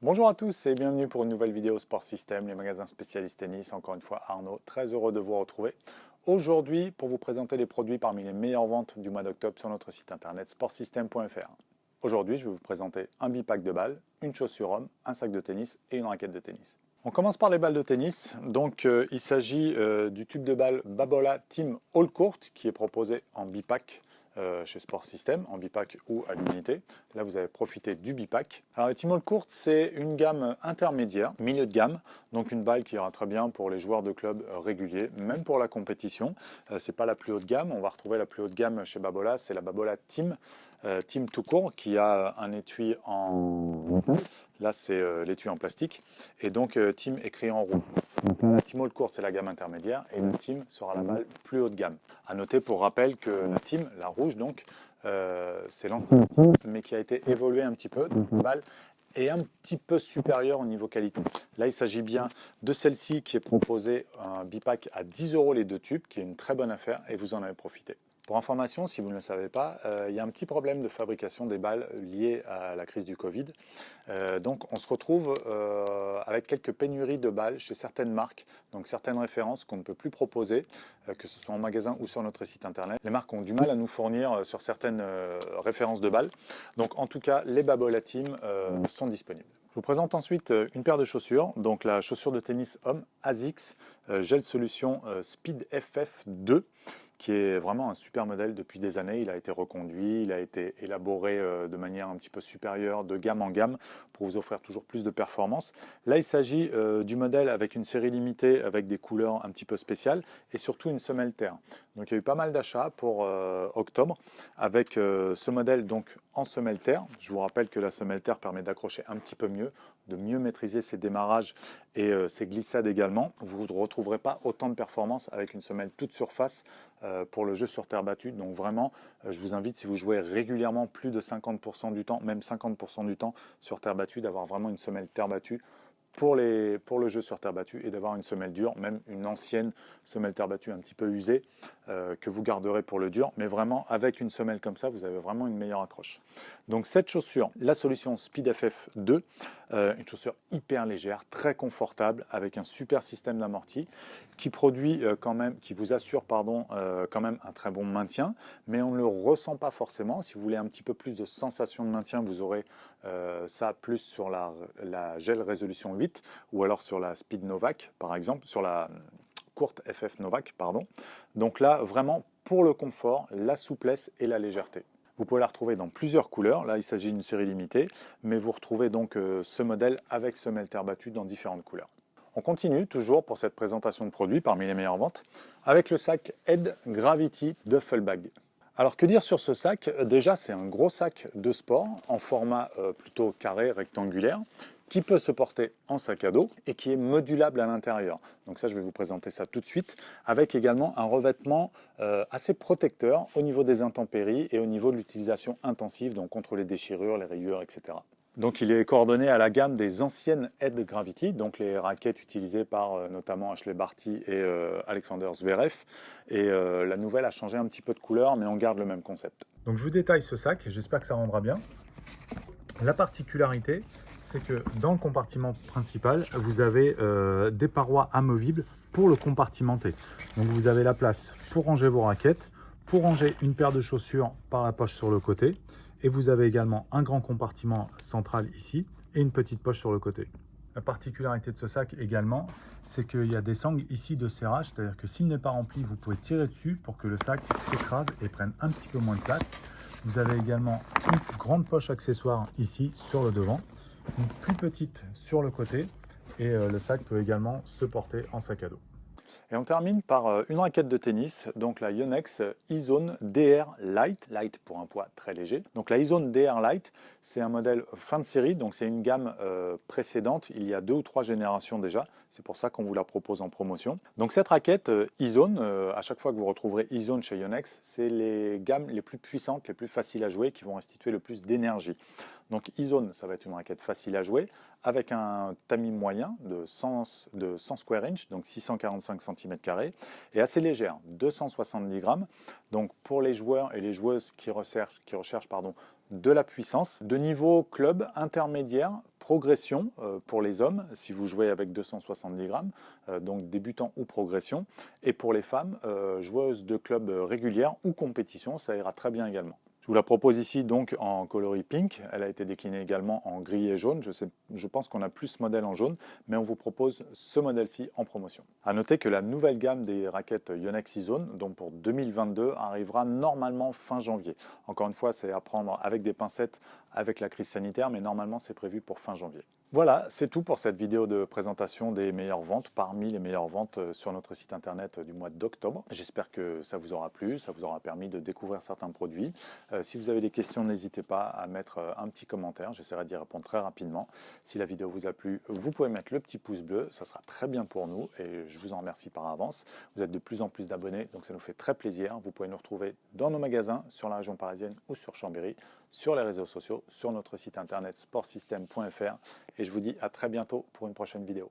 Bonjour à tous et bienvenue pour une nouvelle vidéo Sport System, les magasins spécialistes tennis. Encore une fois, Arnaud, très heureux de vous retrouver aujourd'hui pour vous présenter les produits parmi les meilleures ventes du mois d'octobre sur notre site internet sportsystem.fr. Aujourd'hui, je vais vous présenter un bipack de balles, une chaussure homme, un sac de tennis et une raquette de tennis. On commence par les balles de tennis. Donc, il s'agit du tube de balle Babolat Team All Court qui est proposé en bipack chez Sport System, en bipack ou à l'unité. Là, vous avez profité du bipack. Alors, le Team All Court, c'est une gamme intermédiaire, milieu de gamme, donc une balle qui ira très bien pour les joueurs de club réguliers, même pour la compétition. C'est pas la plus haute gamme. On va retrouver la plus haute gamme chez Babolat, c'est la Babolat Team. Team tout court qui a un étui en... Là, c'est l'étui en plastique. Et donc, Team écrit en rouge. Donc la Team All Court, c'est la gamme intermédiaire. Et la Team sera la balle plus haut de gamme. A noter pour rappel que la Team, la rouge donc, c'est l'ancienne Team, mais qui a été évoluée un petit peu. Donc la balle est un petit peu supérieure au niveau qualité. Là, il s'agit bien de celle-ci qui est proposée un bipack à 10 € les deux tubes, qui est une très bonne affaire et vous en avez profité. Pour information, si vous ne le savez pas, il y a un petit problème de fabrication des balles lié à la crise du Covid. Donc on se retrouve avec quelques pénuries de balles chez certaines marques, donc certaines références qu'on ne peut plus proposer, que ce soit en magasin ou sur notre site internet. Les marques ont du mal à nous fournir sur certaines références de balles. Donc en tout cas, les Babolat Team sont disponibles. Je vous présente ensuite une paire de chaussures, donc la chaussure de tennis homme ASICS Gel Solution Speed FF2, qui est vraiment un super modèle depuis des années. Il a été reconduit, il a été élaboré de manière un petit peu supérieure, de gamme en gamme, pour vous offrir toujours plus de performance. Là, il s'agit du modèle avec une série limitée, avec des couleurs un petit peu spéciales, et surtout une semelle terre. Donc il y a eu pas mal d'achats pour octobre, avec ce modèle donc en semelle terre. Je vous rappelle que la semelle terre permet d'accrocher un petit peu mieux, de mieux maîtriser ses démarrages et ses glissades également. Vous ne retrouverez pas autant de performance avec une semelle toute surface pour le jeu sur terre battue. Donc vraiment, je vous invite, si vous jouez régulièrement plus de 50% du temps, même 50% du temps sur terre battue, d'avoir vraiment une semelle terre battue pour le jeu sur terre battue et d'avoir une semelle dure, même une ancienne semelle terre battue un petit peu usée que vous garderez pour le dur, mais vraiment avec une semelle comme ça, vous avez vraiment une meilleure accroche. Donc cette chaussure, la solution Speed FF2, une chaussure hyper légère, très confortable, avec un super système d'amorti qui produit quand même, qui vous assure quand même un très bon maintien, mais on ne le ressent pas forcément. Si vous voulez un petit peu plus de sensation de maintien, vous aurez ça plus sur la Gel Résolution 8 ou alors sur la Speed Novak par exemple, sur la courte FF Novak, pardon. Donc là, vraiment pour le confort, la souplesse et la légèreté. Vous pouvez la retrouver dans plusieurs couleurs. Là, il s'agit d'une série limitée, mais vous retrouvez donc ce modèle avec semelle terre battue dans différentes couleurs. On continue toujours pour cette présentation de produits parmi les meilleures ventes avec le sac Ed Gravity Duffel Bag. Alors que dire sur ce sac? Déjà, c'est un gros sac de sport en format plutôt carré, rectangulaire, qui peut se porter en sac à dos et qui est modulable à l'intérieur. Donc ça, je vais vous présenter ça tout de suite, avec également un revêtement assez protecteur au niveau des intempéries et au niveau de l'utilisation intensive, donc contre les déchirures, les rayures, etc. Donc il est coordonné à la gamme des anciennes Ed Gravity, donc les raquettes utilisées par notamment Ashley Barty et Alexander Zverev. Et la nouvelle a changé un petit peu de couleur, mais on garde le même concept. Donc je vous détaille ce sac, j'espère que ça rendra bien. La particularité, c'est que dans le compartiment principal, vous avez des parois amovibles pour le compartimenter. Donc vous avez la place pour ranger vos raquettes, pour ranger une paire de chaussures par la poche sur le côté. Et vous avez également un grand compartiment central ici et une petite poche sur le côté. La particularité de ce sac également, c'est qu'il y a des sangles ici de serrage, c'est-à-dire que s'il n'est pas rempli, vous pouvez tirer dessus pour que le sac s'écrase et prenne un petit peu moins de place. Vous avez également une grande poche accessoire ici sur le devant, une plus petite sur le côté et le sac peut également se porter en sac à dos. Et on termine par une raquette de tennis, donc la Yonex E-Zone DR Light, light pour un poids très léger. Donc la E-Zone DR Light, c'est un modèle fin de série, donc c'est une gamme précédente, il y a 2 ou 3 générations déjà, c'est pour ça qu'on vous la propose en promotion. Donc cette raquette E-Zone, à chaque fois que vous retrouverez E-Zone chez Yonex, c'est les gammes les plus puissantes, les plus faciles à jouer, qui vont restituer le plus d'énergie. Donc E-Zone, ça va être une raquette facile à jouer, avec un tamis moyen de 100 square inch, donc 645 cm², et assez légère, 270 grammes. Donc pour les joueurs et les joueuses qui recherchent de la puissance, de niveau club intermédiaire, progression pour les hommes, si vous jouez avec 270 grammes, donc débutant ou progression, et pour les femmes, joueuses de club régulière ou compétition, ça ira très bien également. Je vous la propose ici donc en coloris pink. Elle a été déclinée également en gris et jaune. Je pense qu'on a plus ce modèle en jaune, mais on vous propose ce modèle-ci en promotion. A noter que la nouvelle gamme des raquettes Yonex E-Zone, donc pour 2022, arrivera normalement fin janvier. Encore une fois, c'est à prendre avec des pincettes avec la crise sanitaire, mais normalement c'est prévu pour fin janvier. Voilà, c'est tout pour cette vidéo de présentation des meilleures ventes, parmi les meilleures ventes sur notre site internet du mois d'octobre. J'espère que ça vous aura plu, ça vous aura permis de découvrir certains produits. Si vous avez des questions, n'hésitez pas à mettre un petit commentaire, j'essaierai d'y répondre très rapidement. Si la vidéo vous a plu, vous pouvez mettre le petit pouce bleu, ça sera très bien pour nous et je vous en remercie par avance. Vous êtes de plus en plus d'abonnés, donc ça nous fait très plaisir. Vous pouvez nous retrouver dans nos magasins, sur la région parisienne ou sur Chambéry, sur les réseaux sociaux, sur notre site internet sportsystem.fr. Et je vous dis à très bientôt pour une prochaine vidéo.